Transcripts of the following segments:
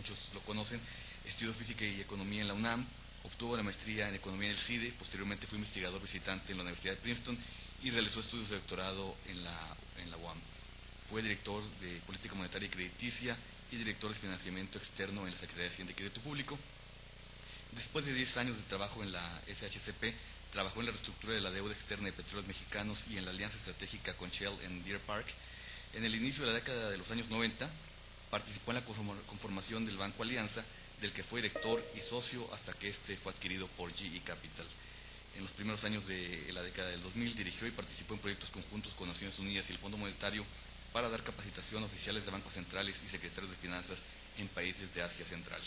muchos lo conocen, estudió Física y Economía en la UNAM, obtuvo la maestría en Economía en el CIDE, posteriormente fue investigador visitante en la Universidad de Princeton y realizó estudios de doctorado en la UAM. Fue director de Política Monetaria y Crediticia y director de Financiamiento Externo en la Secretaría de Hacienda y Crédito Público. Después de 10 años de trabajo en la SHCP, trabajó en la reestructura de la deuda externa de Petróleos Mexicanos y en la alianza estratégica con Shell en Deer Park. En el inicio de la década de los años 90, participó en la conformación del Banco Alianza, del que fue director y socio hasta que este fue adquirido por GE Capital. En los primeros años de la década del 2000 dirigió y participó en proyectos conjuntos con Naciones Unidas y el Fondo Monetario para dar capacitación a oficiales de bancos centrales y secretarios de finanzas en países de Asia Central.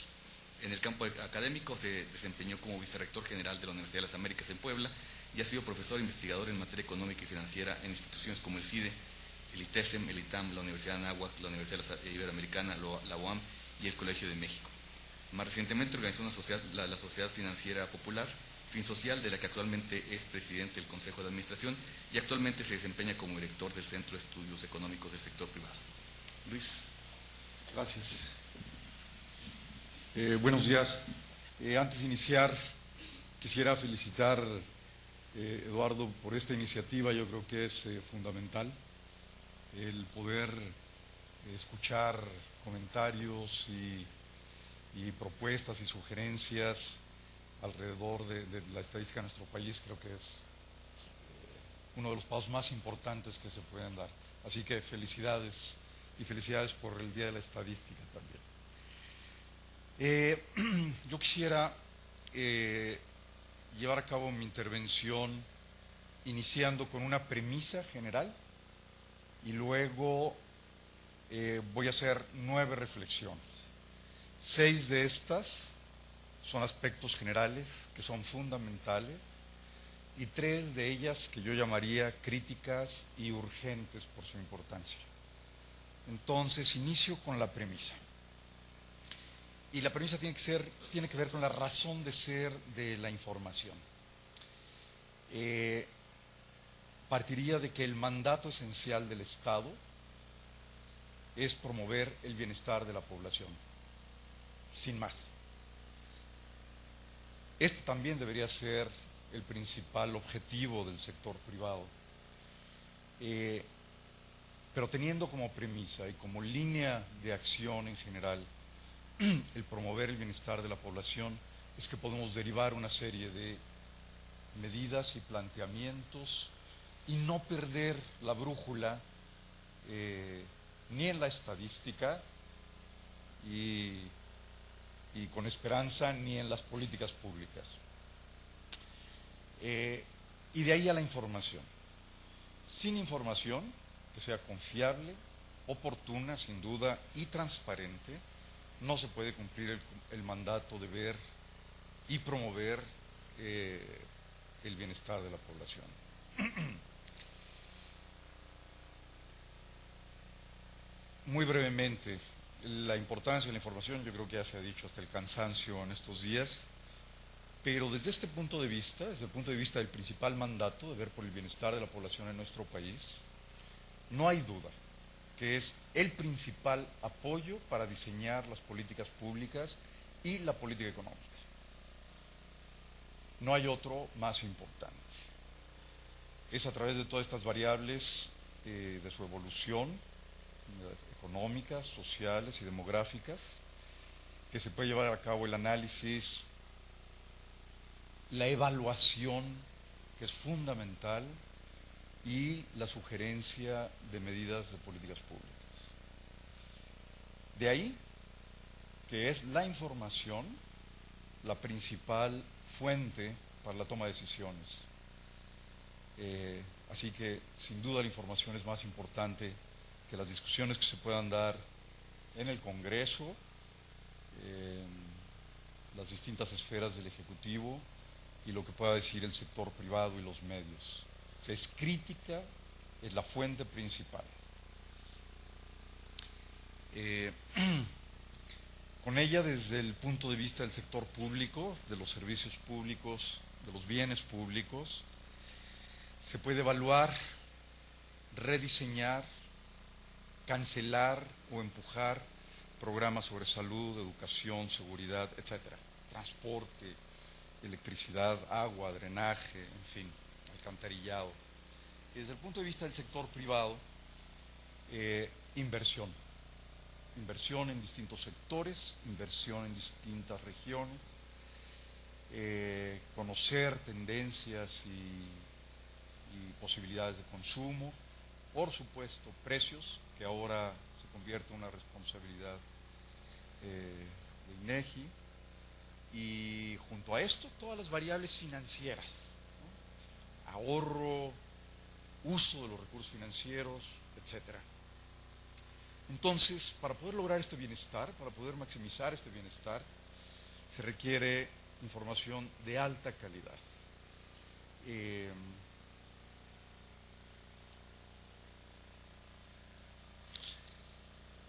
En el campo académico se desempeñó como vicerrector general de la Universidad de las Américas en Puebla y ha sido profesor e investigador en materia económica y financiera en instituciones como el CIDE, el ITESM, el ITAM, la Universidad de Anáhuac, la Universidad Iberoamericana, la UAM y el Colegio de México. Más recientemente organizó la Sociedad Financiera Popular, Fin Social, de la que actualmente es presidente del Consejo de Administración y actualmente se desempeña como director del Centro de Estudios Económicos del Sector Privado. Luis. Gracias. Buenos días. Antes de iniciar, quisiera felicitar Eduardo por esta iniciativa. Yo creo que es fundamental el poder escuchar comentarios y propuestas y sugerencias alrededor de la estadística de nuestro país. Creo que es uno de los pasos más importantes que se pueden dar. Así que felicidades, y felicidades por el Día de la Estadística también. Yo quisiera llevar a cabo mi intervención iniciando con una premisa general y luego voy a hacer 9 reflexiones. 6 de estas son aspectos generales que son fundamentales y 3 de ellas que yo llamaría críticas y urgentes por su importancia. Entonces, inicio con la premisa. Y la premisa tiene que ver con la razón de ser de la información. Partiría de que el mandato esencial del Estado es promover el bienestar de la población, sin más. Este también debería ser el principal objetivo del sector privado, pero teniendo como premisa y como línea de acción en general el promover el bienestar de la población, es que podemos derivar una serie de medidas y planteamientos y no perder la brújula ni en la estadística y con esperanza ni en las políticas públicas. Y de ahí a la información. Sin información, que sea confiable, oportuna, sin duda, y transparente, no se puede cumplir el mandato de ver y promover el bienestar de la población. Muy brevemente, la importancia de la información, yo creo que ya se ha dicho hasta el cansancio en estos días, pero desde este punto de vista, desde el punto de vista del principal mandato de ver por el bienestar de la población en nuestro país, no hay duda que es el principal apoyo para diseñar las políticas públicas y la política económica. No hay otro más importante. Es a través de todas estas variables de su evolución, económicas, sociales y demográficas, que se puede llevar a cabo el análisis, la evaluación, que es fundamental, y la sugerencia de medidas de políticas públicas. De ahí que es la información la principal fuente para la toma de decisiones. Así que, sin duda, la información es más importante que las discusiones que se puedan dar en el Congreso, en las distintas esferas del Ejecutivo y lo que pueda decir el sector privado y los medios. O sea, es crítica, es la fuente principal. Con ella, desde el punto de vista del sector público, de los servicios públicos, de los bienes públicos, se puede evaluar, rediseñar, cancelar o empujar programas sobre salud, educación, seguridad, etcétera, transporte, electricidad, agua, drenaje, en fin, alcantarillado. Y desde el punto de vista del sector privado, inversión en distintos sectores, inversión en distintas regiones, conocer tendencias y posibilidades de consumo, por supuesto precios, que ahora se convierte en una responsabilidad de INEGI, y junto a esto todas las variables financieras, ¿no? Ahorro, uso de los recursos financieros, etcétera. Entonces, para poder lograr este bienestar, para poder maximizar este bienestar, se requiere información de alta calidad.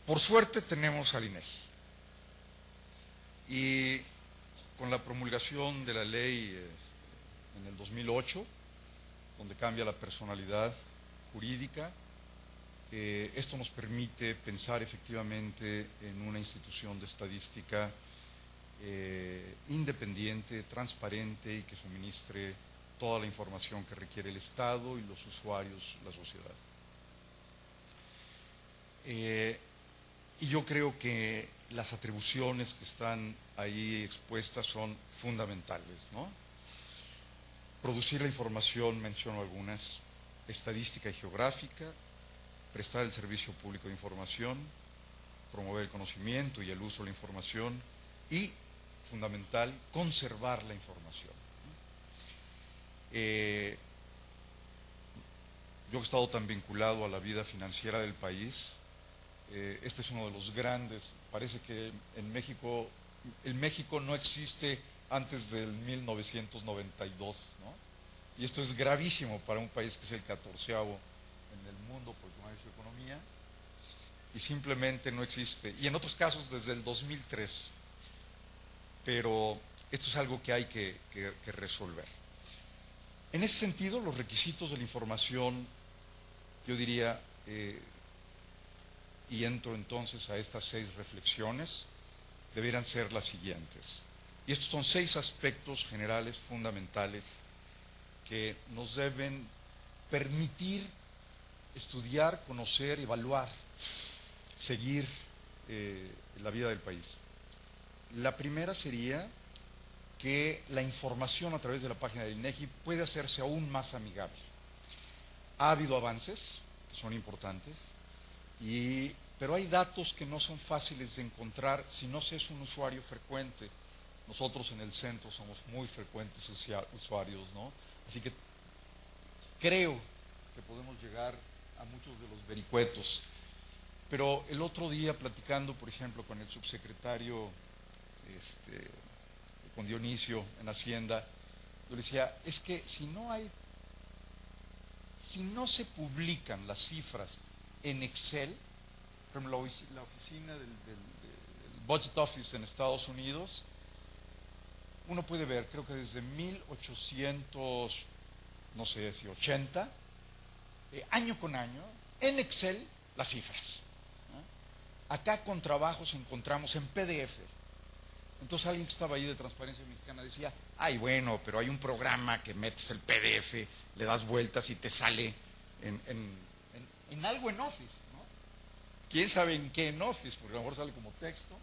Por suerte tenemos al INEGI, y con la promulgación de la ley en el 2008, donde cambia la personalidad jurídica, esto nos permite pensar efectivamente en una institución de estadística independiente, transparente, y que suministre toda la información que requiere el Estado y los usuarios, la sociedad. Y yo creo que las atribuciones que están ahí expuestas son fundamentales, ¿no? Producir la información, menciono algunas: estadística y geográfica, prestar el servicio público de información, promover el conocimiento y el uso de la información, y, fundamental, conservar la información. Yo he estado tan vinculado a la vida financiera del país. Este es uno de los grandes. Parece que en México no existe antes del 1992, ¿no? Y esto es gravísimo para un país que es el 14º en el mundo por tamaño de su economía, y simplemente no existe. Y en otros casos desde el 2003. Pero esto es algo que hay que resolver. En ese sentido, los requisitos de la información, yo diría, y entro entonces a estas 6 reflexiones, debieran ser las siguientes. Y estos son 6 aspectos generales fundamentales que nos deben permitir estudiar, conocer, evaluar, seguir la vida del país. La primera sería que la información a través de la página del INEGI puede hacerse aún más amigable. Ha habido avances que son importantes, pero hay datos que no son fáciles de encontrar si no se es un usuario frecuente. Nosotros en el centro somos muy frecuentes usuarios, ¿no? Así que creo que podemos llegar a muchos de los vericuetos. Pero el otro día, platicando, por ejemplo, con el subsecretario, con Dionisio en Hacienda, yo le decía, es que si no se publican las cifras en Excel, por ejemplo, la oficina del Budget Office en Estados Unidos, uno puede ver, creo que desde 1880, año con año, en Excel, las cifras, ¿no? Acá con trabajos encontramos en PDF. Entonces alguien que estaba ahí de Transparencia Mexicana decía, ay, bueno, pero hay un programa que metes el PDF, le das vueltas y te sale en algo en Office, ¿no? ¿Quién sabe en qué en Office? Porque a lo mejor sale como texto,